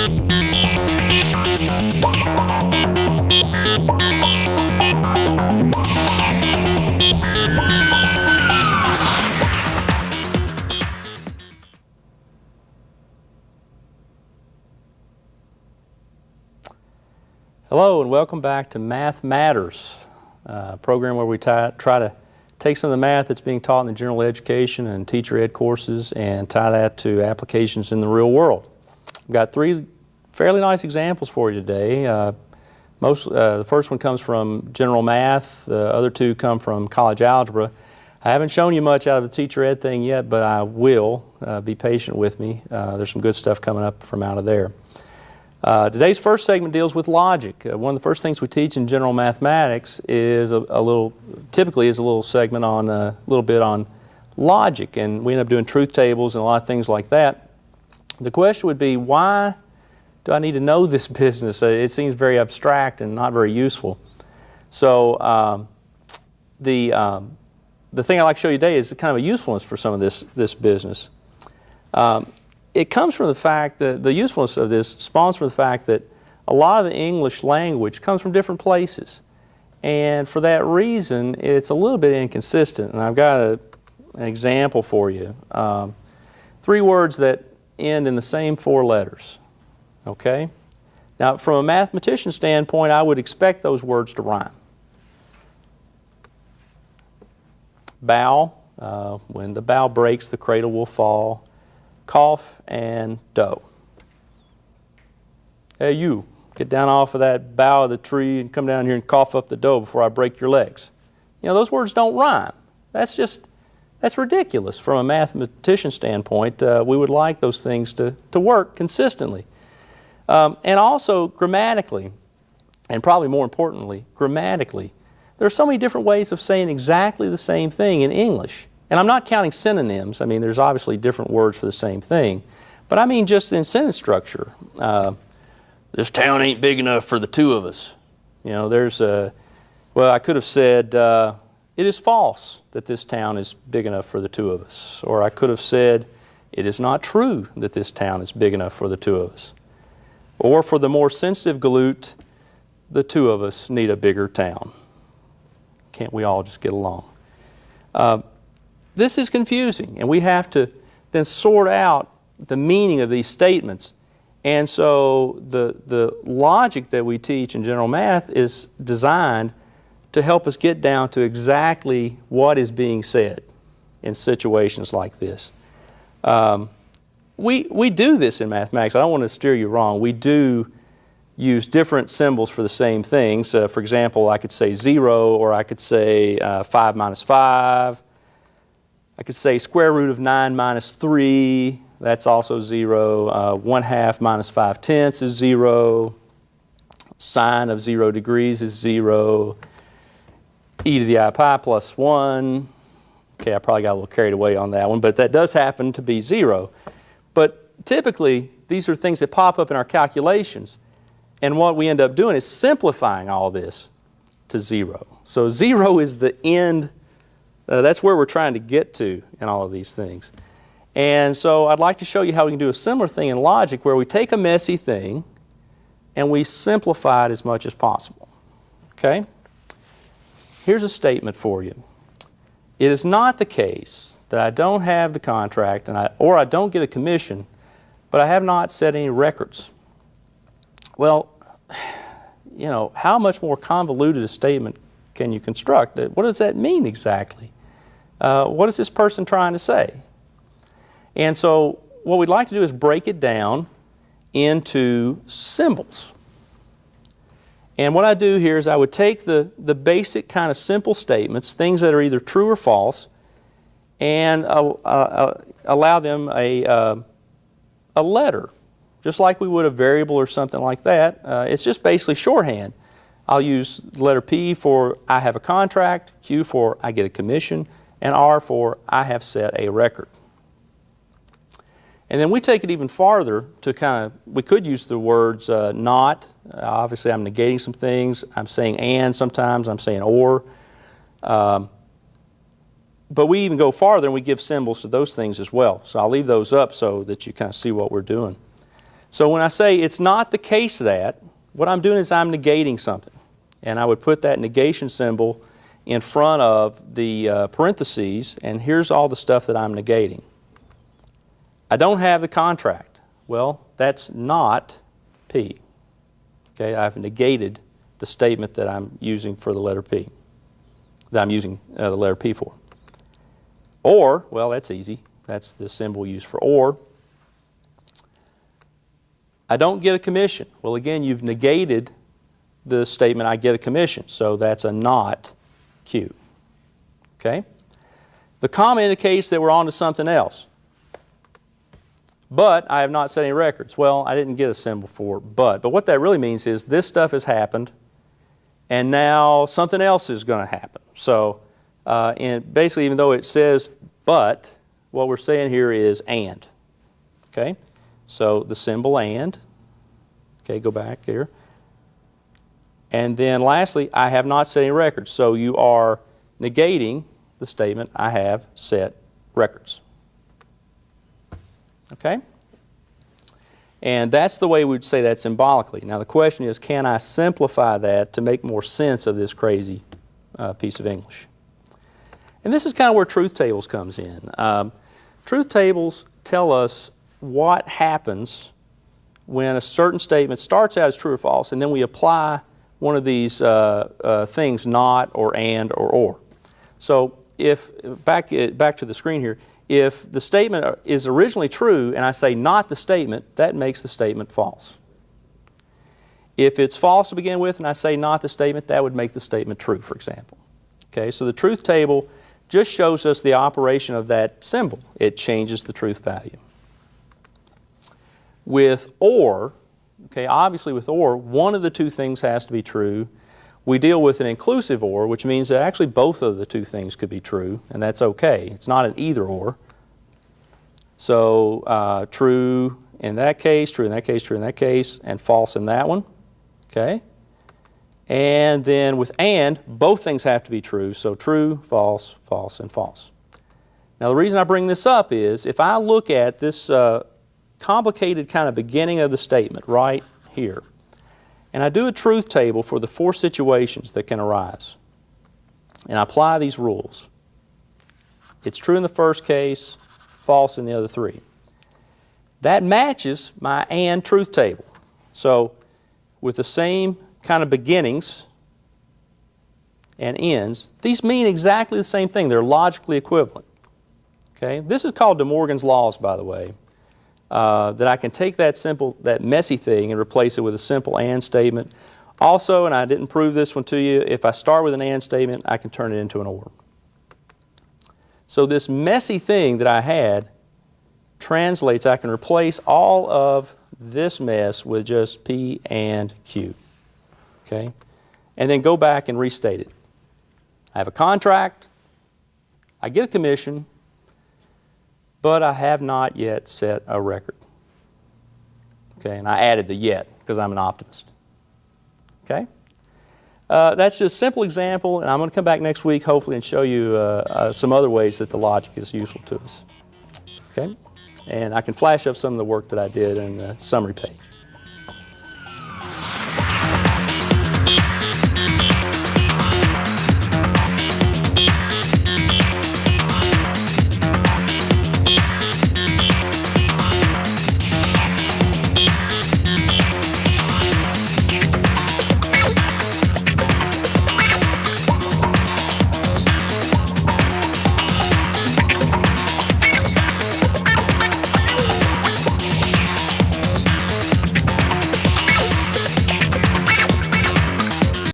Hello and welcome back to Math Matters, a program where we try to take some of the math that's being taught in the general education and teacher ed courses and tie that to applications in the real world. We've got three fairly nice examples for you today. The first one comes from general math, the other two come from college algebra. I haven't shown you much out of the teacher ed thing yet, but I will. Be patient with me. There's some good stuff coming up from out of there. Today's first segment deals with logic. One of the first things we teach in general mathematics is typically is a little segment on a little bit on logic, and we end up doing truth tables and a lot of things like that. The question would be, why do I need to know this business? It seems very abstract and not very useful. So the thing I'd like to show you today is kind of a usefulness for some of this business. It comes from the fact that the usefulness of this spawns from the fact that a lot of the English language comes from different places. And for that reason, it's a little bit inconsistent. And I've got an example for you. 3 words that end in the same 4 letters. Okay? Now, from a mathematician standpoint, I would expect those words to rhyme. Bow, when the bow breaks, the cradle will fall. Cough and dough. Hey, you, get down off of that bough of the tree and come down here and cough up the dough before I break your legs. You know, those words don't rhyme. That's ridiculous from a mathematician standpoint. We would like those things to work consistently. And also grammatically, and probably more importantly, grammatically, there are so many different ways of saying exactly the same thing in English. And I'm not counting synonyms. I mean, there's obviously different words for the same thing. But I mean just in sentence structure. This town ain't big enough for the 2 of us. You know, well, I could have said, it is false that this town is big enough for the 2 of us. Or I could have said, it is not true that this town is big enough for the 2 of us. Or for the more sensitive galoot, the 2 of us need a bigger town. Can't we all just get along? This is confusing, and we have to then sort out the meaning of these statements. And so the logic that we teach in general math is designed to help us get down to exactly what is being said in situations like this. We do this in mathematics. I don't want to steer you wrong. We do use different symbols for the same things. For example, I could say 0, or I could say 5 minus 5. I could say square root of 9 minus 3, that's also 0. 1/2 minus 5/10 is 0. Sine of 0 degrees is 0. E to the I pi plus 1. Okay, I probably got a little carried away on that one, but that does happen to be 0. But typically, these are things that pop up in our calculations. And what we end up doing is simplifying all this to 0. So 0 is the end. That's where we're trying to get to in all of these things. And so I'd like to show you how we can do a similar thing in logic where we take a messy thing and we simplify it as much as possible. Okay? Here's a statement for you. It is not the case that I don't have the contract or I don't get a commission, but I have not set any records. Well, you know, how much more convoluted a statement can you construct? What does that mean exactly? What is this person trying to say? And so what we'd like to do is break it down into symbols. And what I do here is I would take the basic kind of simple statements, things that are either true or false, and allow them a letter, just like we would a variable or something like that. It's just basically shorthand. I'll use the letter P for I have a contract, Q for I get a commission, and R for I have set a record. And then we take it even farther to we could use the words not. Obviously I'm negating some things. I'm saying and sometimes. I'm saying or. But we even go farther and we give symbols to those things as well. So I'll leave those up so that you kind of see what we're doing. So when I say it's not the case that, what I'm doing is I'm negating something. And I would put that negation symbol in front of the parentheses, and here's all the stuff that I'm negating. I don't have the contract. Well, that's not P. Okay, I've negated the statement that I'm using for the letter P, that I'm using the letter P for. Or, well, that's easy. That's the symbol used for or. I don't get a commission. Well, again, you've negated the statement I get a commission, so that's a not Q. Okay? The comma indicates that we're on to something else. But I have not set any records. Well, I didn't get a symbol for but. But what that really means is this stuff has happened, and now something else is going to happen. So and basically, even though it says but, what we're saying here is and. Okay? So the symbol and. Okay, go back here. And then lastly, I have not set any records. So you are negating the statement I have set records. Okay? And that's the way we would say that symbolically. Now the question is, can I simplify that to make more sense of this crazy piece of English? And this is kind of where truth tables comes in. Truth tables tell us what happens when a certain statement starts out as true or false, and then we apply one of these things, not or and or. So if, back to the screen here, if the statement is originally true and I say not the statement, that makes the statement false. If it's false to begin with and I say not the statement, that would make the statement true, for example. Okay, so the truth table just shows us the operation of that symbol. It changes the truth value. With or, okay, obviously with or, one of the two things has to be true. We deal with an inclusive or, which means that actually both of the two things could be true, and that's okay. It's not an either or. So true in that case, true in that case, true in that case, and false in that one. Okay? And then with and, both things have to be true. So true, false, false, and false. Now the reason I bring this up is if I look at this complicated kind of beginning of the statement right here, and I do a truth table for the 4 situations that can arise, and I apply these rules. It's true in the first case, false in the other 3. That matches my and truth table. So with the same kind of beginnings and ends, these mean exactly the same thing. They're logically equivalent. Okay? This is called De Morgan's laws, by the way. That I can take that messy thing and replace it with a simple and statement. Also, and I didn't prove this one to you, if I start with an and statement, I can turn it into an or. So this messy thing that I had translates, I can replace all of this mess with just P and Q. Okay? And then go back and restate it. I have a contract, I get a commission, but I have not yet set a record. Okay, and I added the yet because I'm an optimist. Okay? That's just a simple example, and I'm going to come back next week hopefully and show you some other ways that the logic is useful to us. Okay? And I can flash up some of the work that I did in the summary page.